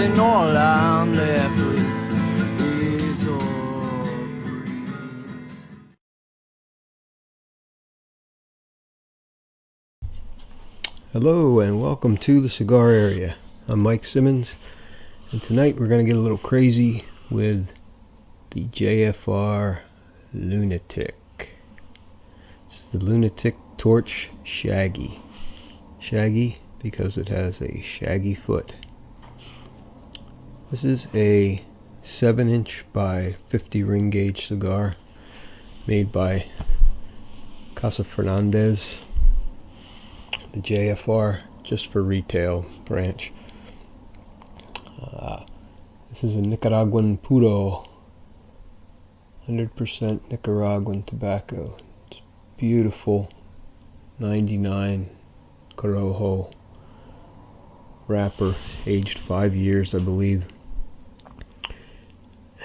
in Orland left with his old breeze. Hello and welcome to the Cigar Area. I'm Mike Simmons, and tonight we're going to get a little crazy with the JFR Lunatic. It's the Lunatic Torch Shaggy. Shaggy because it has a shaggy foot. This is a 7-inch by 50 ring gauge cigar made by Casa Fernandez, the JFR just for retail branch. This is a Nicaraguan puro, 100% Nicaraguan tobacco. It's beautiful 99 Corojo wrapper, aged 5 years I believe,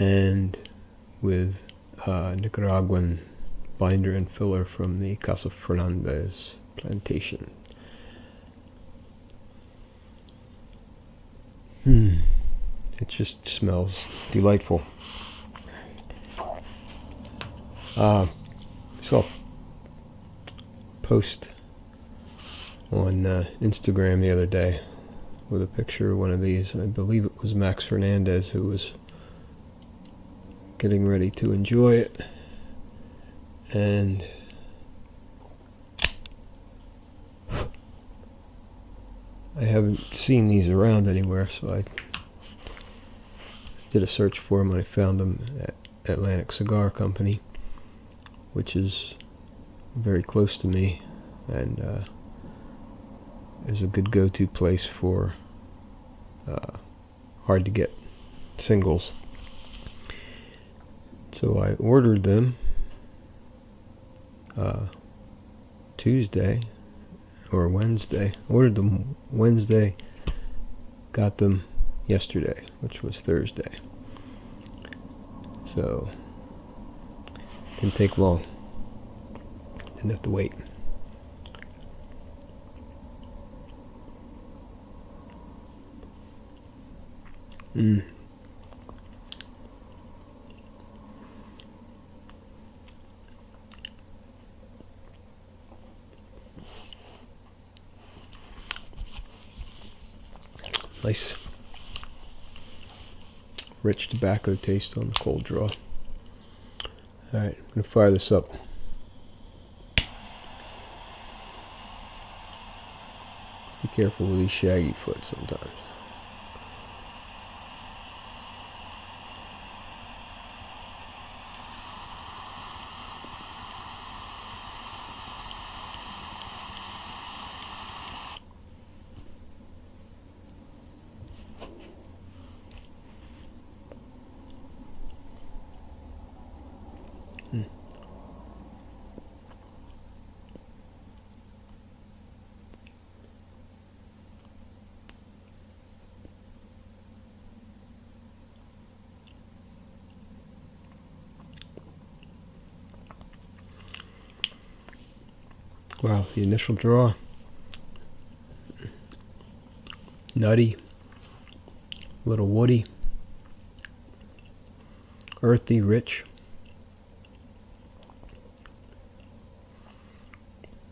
and with Nicaraguan binder and filler from the Casa Fernandez plantation. It just smells delightful. I saw a post on Instagram the other day with a picture of one of these. I believe it was Max Fernandez who was getting ready to enjoy it, and I haven't seen these around anywhere, so I did a search for them and I found them at Atlantic Cigar Company, which is very close to me and is a good go-to place for hard to get singles. So I ordered them Tuesday or Wednesday. Ordered them Wednesday, got them yesterday, which was Thursday. So didn't take long. Didn't have to wait. Nice rich tobacco taste on the cold draw. Alright, I'm going to fire this up. Let's be careful with these shaggy foot sometimes. Wow, the initial draw, nutty, a little woody, earthy, rich,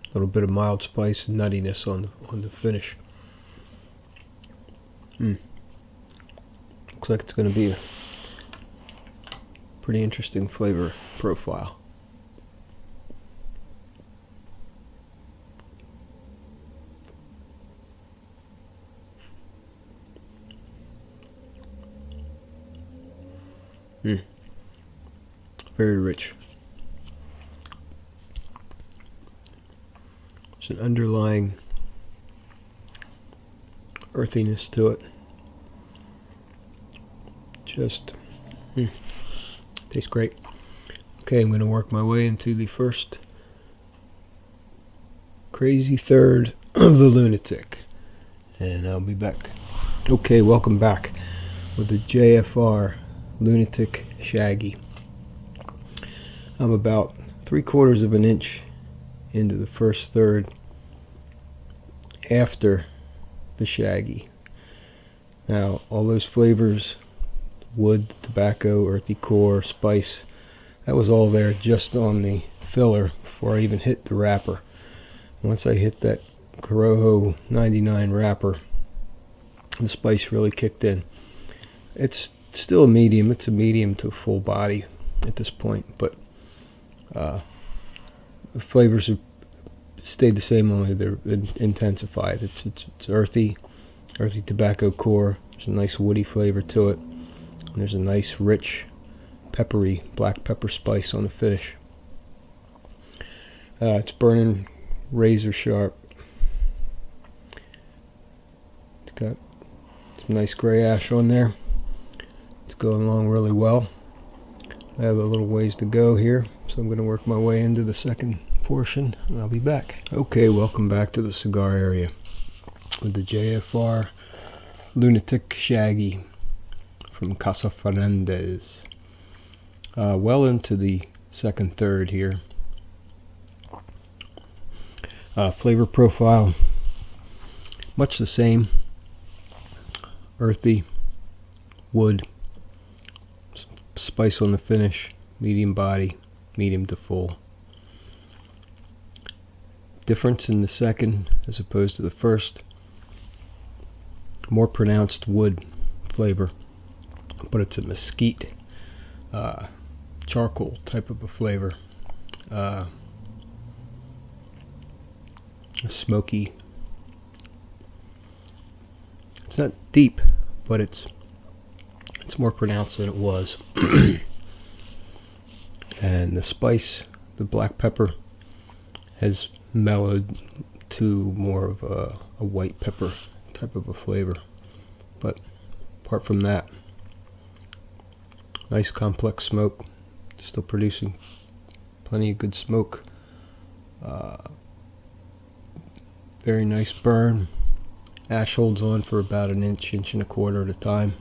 a little bit of mild spice and nuttiness on the finish. Looks like it's going to be a pretty interesting flavor profile. Very rich. There's an underlying earthiness to it. Just tastes great. Okay, I'm going to work my way into the first crazy third of the Lunatic, and I'll be back. Okay, welcome back with the JFR Lunatic Shaggy. I'm about 3/4 of an inch into the first third after the Shaggy. Now, all those flavors, wood, tobacco, earthy core, spice, that was all there just on the filler before I even hit the wrapper. Once I hit that Corojo 99 wrapper, the spice really kicked in. It's still a medium. It's a medium to full body at this point, but the flavors have stayed the same, only they're intensified. It's earthy tobacco core. There's a nice woody flavor to it. And there's a nice rich peppery black pepper spice on the finish. It's burning razor sharp. It's got some nice gray ash on there. It's going along really well. I have a little ways to go here, so I'm going to work my way into the second portion, and I'll be back. Okay, welcome back to the cigar area with the JFR Lunatic Shaggy from Casa Fernandez. Well into the second third here. Flavor profile, much the same. Earthy, wood, spice on the finish, medium body, medium to full. Difference in the second as opposed to the first, more pronounced wood flavor, but it's a mesquite, charcoal type of a flavor. A smoky. It's not deep, but it's more pronounced than it was. And the spice, the black pepper, has mellowed to more of a white pepper type of a flavor. But apart from that, nice complex smoke, still producing plenty of good smoke. Very nice burn. Ash holds on for about an inch and a quarter at a time.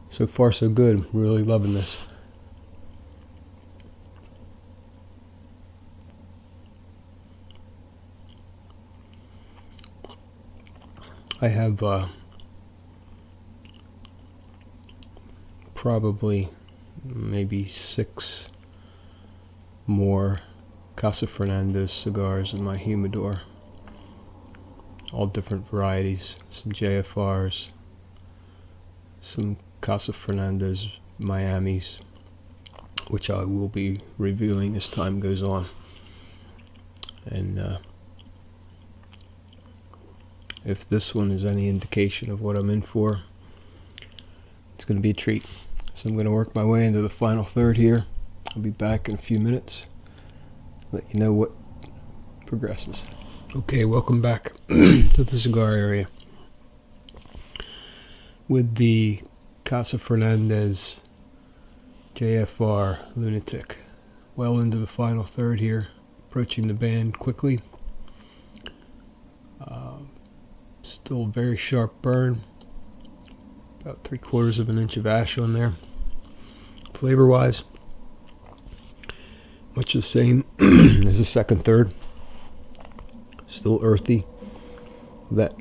So far so good. Really loving this. I have probably maybe 6 more Casa Fernandez cigars in my humidor. All different varieties. Some JFRs, some Casa Fernandez Miamis, which I will be reviewing as time goes on. And if this one is any indication of what I'm in for, it's going to be a treat. So I'm going to work my way into the final third here. I'll be back in a few minutes. Let you know what progresses. Okay, welcome back to the cigar area with the Casa Fernandez JFR Lunatic. Well into the final third here, approaching the band quickly. Still very sharp burn, about 3/4 of an inch of ash on there. Flavor wise, much the same as the second third. Still earthy, that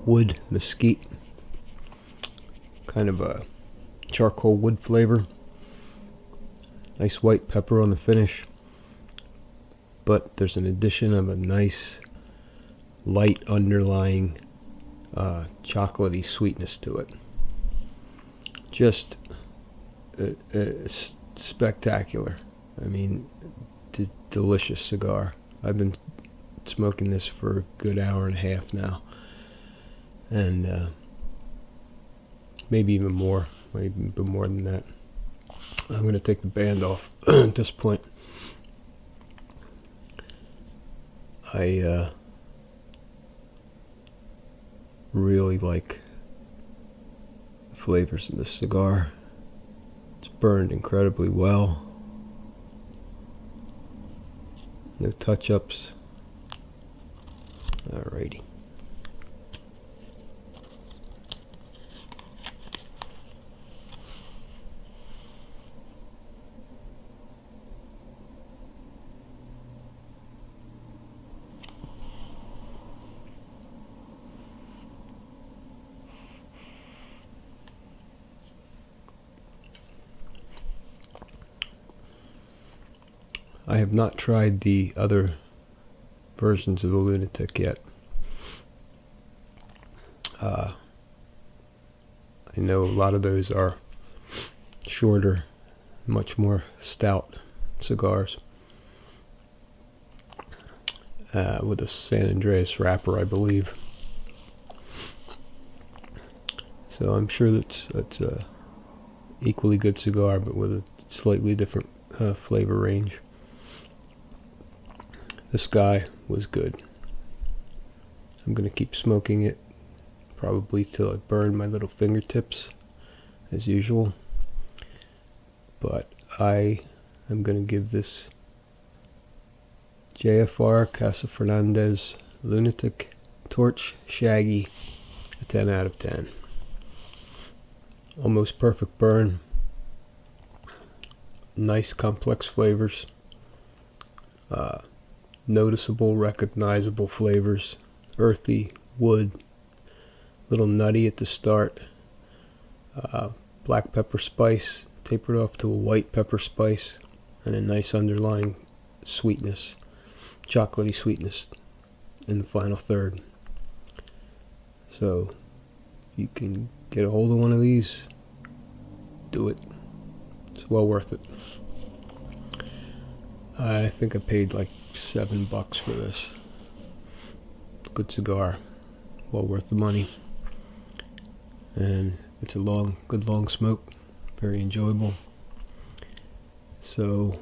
wood mesquite, kind of a charcoal wood flavor. Nice white pepper on the finish, but there's an addition of a nice light underlying chocolatey sweetness to it. Just spectacular. I mean, delicious cigar. I've been smoking this for a good hour and a half now, and maybe even more than that. I'm going to take the band off at this point. I really like the flavors in this cigar. It's burned incredibly well. No touch-ups. Alrighty. I have not tried the other versions of the Lunatic yet. I know a lot of those are shorter, much more stout cigars, with a San Andreas wrapper, I believe. So I'm sure that's a equally good cigar, but with a slightly different flavor range. This guy was good. I'm going to keep smoking it, probably till I burn my little fingertips, as usual. But I am going to give this JFR Casa Fernandez Lunatic Torch Shaggy a 10 out of 10. Almost perfect burn. Nice complex flavors. Noticeable, recognizable flavors. Earthy, wood, little nutty at the start. Black pepper spice, tapered off to a white pepper spice, and a nice underlying sweetness, chocolatey sweetness in the final third. So, you can get a hold of one of these, do it. It's well worth it. I think I paid like $7 for this. Good cigar, well worth the money, and it's a good long smoke, very enjoyable. So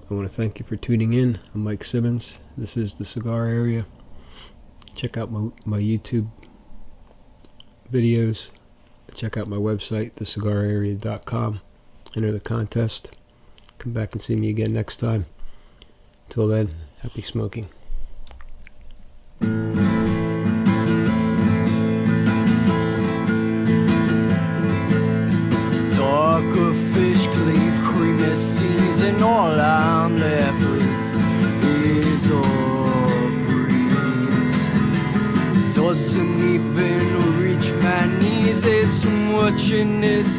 I want to thank you for tuning in. I'm Mike Simmons. This is the Cigar Area. Check out my YouTube videos. Check out my website, thecigararea.com. Enter the contest. Come back and see me again next time. Till then, happy smoking. Darker fish cleave, creamy seas, and all I'm left with is a breeze. Doesn't even reach my knees. There's too much in this